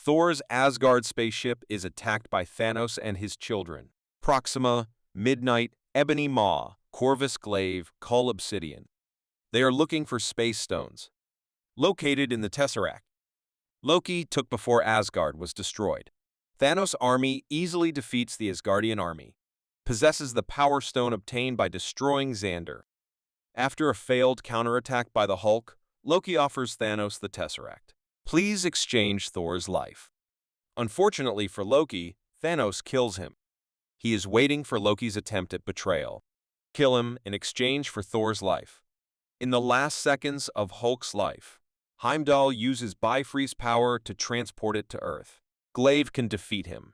Thor's Asgard spaceship is attacked by Thanos and his children. Proxima, Midnight, Ebony Maw, Corvus Glaive, Cull Obsidian. They are looking for space stones, located in the Tesseract. Loki took before Asgard was destroyed. Thanos' army easily defeats the Asgardian army, possesses the Power Stone obtained by destroying Xander. After a failed counterattack by the Hulk, Loki offers Thanos the Tesseract. Please exchange Thor's life. Unfortunately for Loki, Thanos kills him. He is waiting for Loki's attempt at betrayal. Kill him in exchange for Thor's life. In the last seconds of Hulk's life, Heimdall uses Bifrost's power to transport it to Earth. Glaive can defeat him.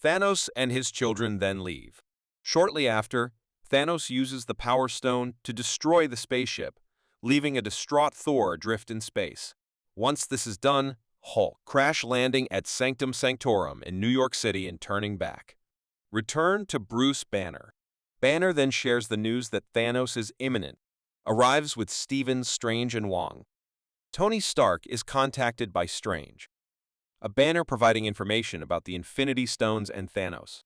Thanos and his children then leave. Shortly after, Thanos uses the Power Stone to destroy the spaceship, leaving a distraught Thor adrift in space. Once this is done, Hulk crash landing at Sanctum Sanctorum in New York City and turning back. Return to Bruce Banner. Banner then shares the news that Thanos is imminent, arrives with Stevens, Strange, and Wong. Tony Stark is contacted by Strange, a Banner providing information about the Infinity Stones and Thanos.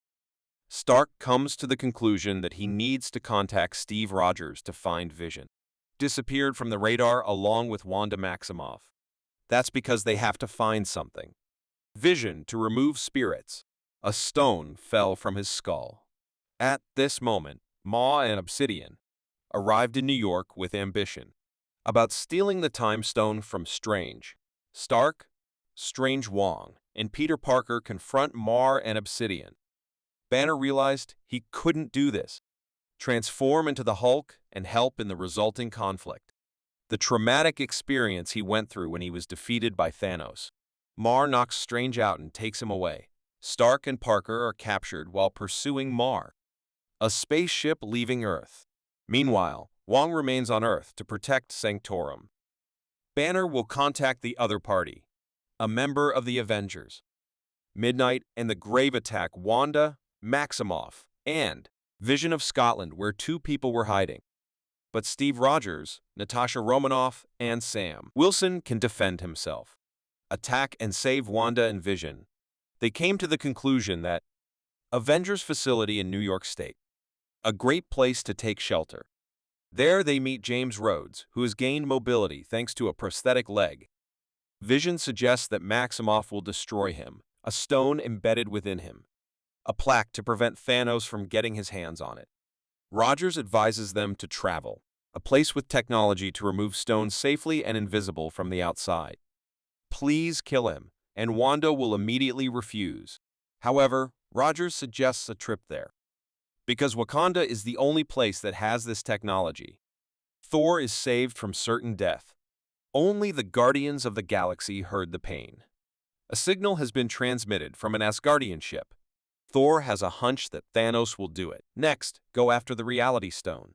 Stark comes to the conclusion that he needs to contact Steve Rogers to find Vision. Disappeared from the radar along with Wanda Maximoff. That's because they have to find something. Vision to remove spirits. A stone fell from his skull. At this moment, Maw and Obsidian arrived in New York with ambition about stealing the Time Stone from Strange. Stark, Strange, Wong, and Peter Parker confront Maw and Obsidian. Banner realized he couldn't do this, transform into the Hulk, and help in the resulting conflict. The traumatic experience he went through when he was defeated by Thanos. Maw knocks Strange out and takes him away. Stark and Parker are captured while pursuing Maw, a spaceship leaving Earth. Meanwhile, Wong remains on Earth to protect Sanctorum. Banner will contact the other party, a member of the Avengers. Midnight and the Grave attack Wanda, Maximoff, and Vision of Scotland, where two people were hiding. But Steve Rogers, Natasha Romanoff, and Sam Wilson can defend himself, attack and save Wanda and Vision. They came to the conclusion that Avengers facility in New York State, a great place to take shelter. There they meet James Rhodes, who has gained mobility thanks to a prosthetic leg. Vision suggests that Maximoff will destroy him, a stone embedded within him, a plaque to prevent Thanos from getting his hands on it. Rogers advises them to travel, a place with technology to remove stones safely and invisible from the outside. Please kill him, and Wanda will immediately refuse. However, Rogers suggests a trip there, because Wakanda is the only place that has this technology. Thor is saved from certain death. Only the Guardians of the Galaxy heard the pain. A signal has been transmitted from an Asgardian ship. Thor has a hunch that Thanos will do it. Next, go after the Reality Stone,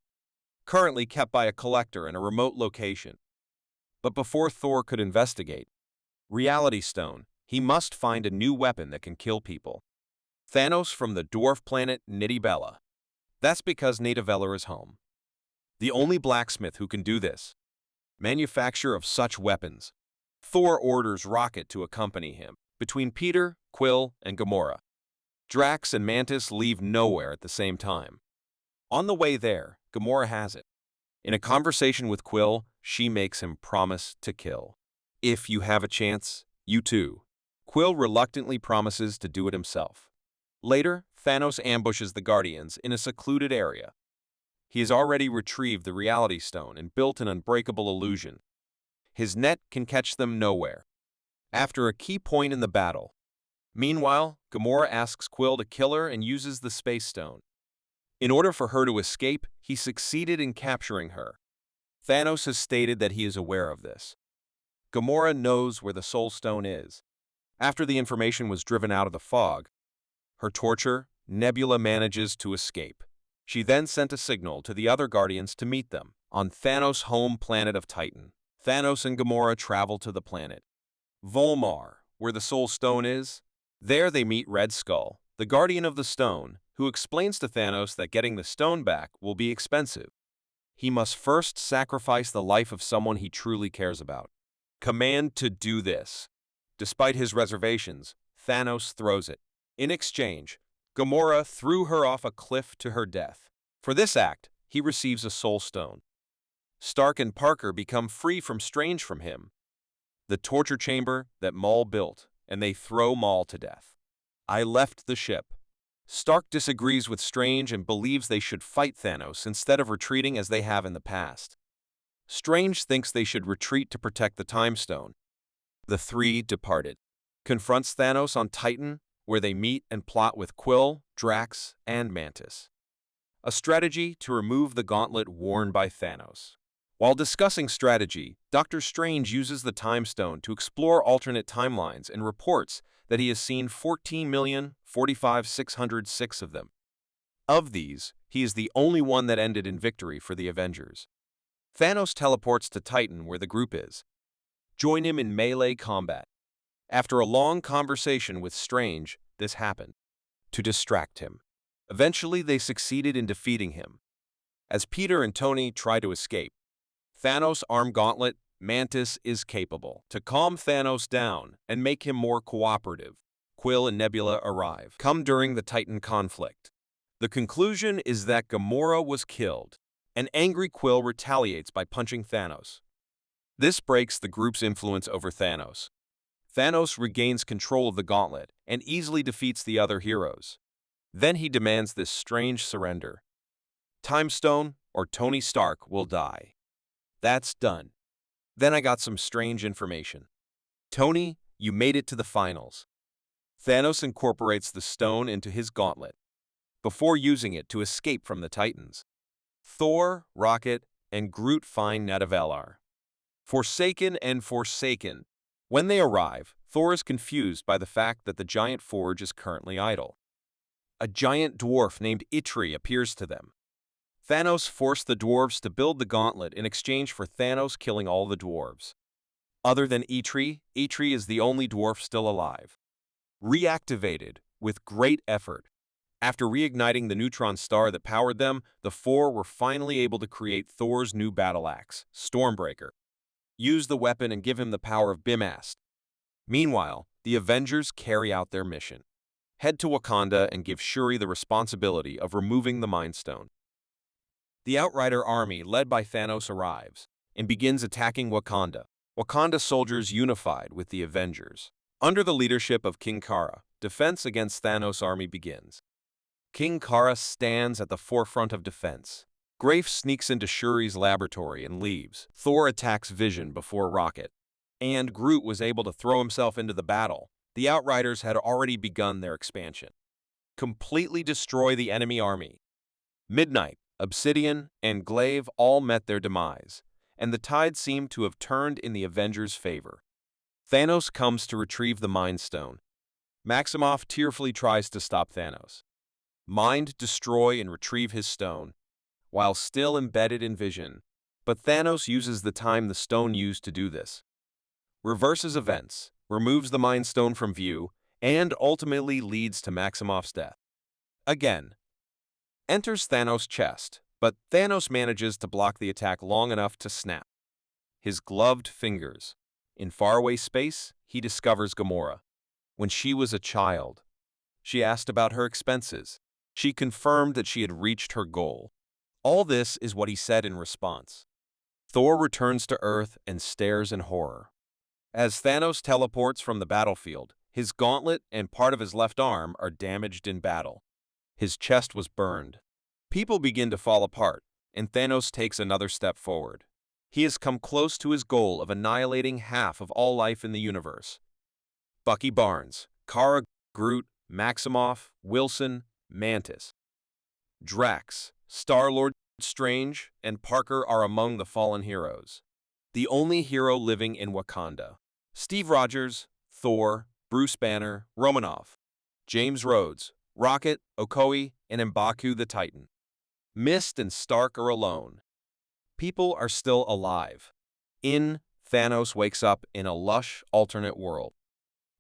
currently kept by a collector in a remote location. But before Thor could investigate Reality Stone, he must find a new weapon that can kill people. Thanos from the dwarf planet Nidibella. That's because Nidibella is home. The only blacksmith who can do this. Manufacture of such weapons. Thor orders Rocket to accompany him. Between Peter, Quill, and Gamora, Drax and Mantis leave nowhere at the same time. On the way there, Gamora has it. In a conversation with Quill, she makes him promise to kill. If you have a chance, you too. Quill reluctantly promises to do it himself. Later, Thanos ambushes the Guardians in a secluded area. He has already retrieved the Reality Stone and built an unbreakable illusion. His net can catch them nowhere. After a key point in the battle. Meanwhile, Gamora asks Quill to kill her and uses the Space Stone. In order for her to escape, he succeeded in capturing her. Thanos has stated that he is aware of this. Gamora knows where the Soul Stone is. After the information was driven out of the fog, her torture, Nebula manages to escape. She then sent a signal to the other Guardians to meet them on Thanos' home planet of Titan. Thanos and Gamora travel to the planet Volmar, where the Soul Stone is. There they meet Red Skull, the Guardian of the Stone, who explains to Thanos that getting the stone back will be expensive. He must first sacrifice the life of someone he truly cares about. Command to do this. Despite his reservations, Thanos throws it. In exchange, Gamora threw her off a cliff to her death. For this act, he receives a Soul Stone. Stark and Parker become free from Strange from him, the torture chamber that Maul built, and they throw Maul to death. I left the ship. Stark disagrees with Strange and believes they should fight Thanos instead of retreating as they have in the past. Strange thinks they should retreat to protect the Time Stone. The three departed. Confronts Thanos on Titan, where they meet and plot with Quill, Drax, and Mantis. A strategy to remove the gauntlet worn by Thanos. While discussing strategy, Doctor Strange uses the Time Stone to explore alternate timelines and reports that he has seen 14,045,606 of them. Of these, he is the only one that ended in victory for the Avengers. Thanos teleports to Titan where the group is. Join him in melee combat. After a long conversation with Strange, this happened. To distract him. Eventually, they succeeded in defeating him. As Peter and Tony try to escape, Thanos' arm gauntlet, Mantis, is capable to calm Thanos down and make him more cooperative. Quill and Nebula arrive, come during the Titan conflict. The conclusion is that Gamora was killed. An angry Quill retaliates by punching Thanos. This breaks the group's influence over Thanos. Thanos regains control of the gauntlet and easily defeats the other heroes. Then he demands this strange surrender. Time Stone or Tony Stark will die. That's done. Then I got some strange information. Tony, you made it to the finals. Thanos incorporates the stone into his gauntlet before using it to escape from the Titans. Thor, Rocket, and Groot find Natavelar. Forsaken and forsaken. When they arrive, Thor is confused by the fact that the giant forge is currently idle. A giant dwarf named Itri appears to them. Thanos forced the dwarves to build the gauntlet in exchange for Thanos killing all the dwarves. Other than Itri, Itri is the only dwarf still alive. Reactivated with great effort. After reigniting the neutron star that powered them, the four were finally able to create Thor's new battle axe, Stormbreaker. Use the weapon and give him the power of Bimast. Meanwhile, the Avengers carry out their mission. Head to Wakanda and give Shuri the responsibility of removing the Mind Stone. The Outrider army, led by Thanos, arrives and begins attacking Wakanda. Wakanda soldiers unified with the Avengers. Under the leadership of King Kara, defense against Thanos' army begins. King Kara stands at the forefront of defense. Grafe sneaks into Shuri's laboratory and leaves. Thor attacks Vision before Rocket. And Groot was able to throw himself into the battle. The Outriders had already begun their expansion. Completely destroy the enemy army. Midnight, Obsidian, and Glaive all met their demise, and the tide seemed to have turned in the Avengers' favor. Thanos comes to retrieve the Mind Stone. Maximoff tearfully tries to stop Thanos. Mind, destroy, and retrieve his stone, while still embedded in Vision, but Thanos uses the time the stone used to do this. Reverses events, removes the Mind Stone from view, and ultimately leads to Maximoff's death. Again, enters Thanos' chest, but Thanos manages to block the attack long enough to snap his gloved fingers. In faraway space, he discovers Gamora. When she was a child, she asked about her expenses. She confirmed that she had reached her goal. All this is what he said in response. Thor returns to Earth and stares in horror. As Thanos teleports from the battlefield, his gauntlet and part of his left arm are damaged in battle. His chest was burned. People begin to fall apart, and Thanos takes another step forward. He has come close to his goal of annihilating half of all life in the universe. Bucky Barnes, Kara, Groot, Maximoff, Wilson, Mantis, Drax, Star-Lord, Strange, and Parker are among the fallen heroes. The only hero living in Wakanda. Steve Rogers, Thor, Bruce Banner, Romanoff, James Rhodes, Rocket, Okoye, and M'Baku the Titan. Mist and Stark are alone. People are still alive. Thanos wakes up in a lush, alternate world.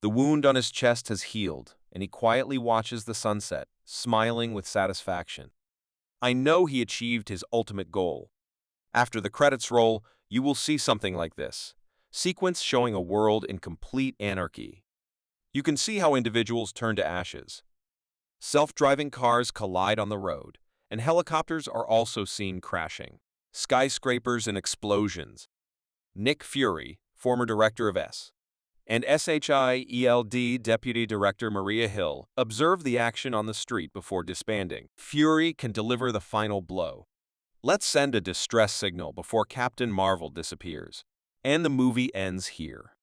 The wound on his chest has healed, and he quietly watches the sunset, smiling with satisfaction. I know he achieved his ultimate goal. After the credits roll, you will see something like this. Sequence showing a world in complete anarchy. You can see how individuals turn to ashes. Self-driving cars collide on the road, and helicopters are also seen crashing. Skyscrapers and explosions. Nick Fury, former director of S. and SHIELD Deputy Director Maria Hill, observe the action on the street before disbanding. Fury can deliver the final blow. Let's send a distress signal before Captain Marvel disappears. And the movie ends here.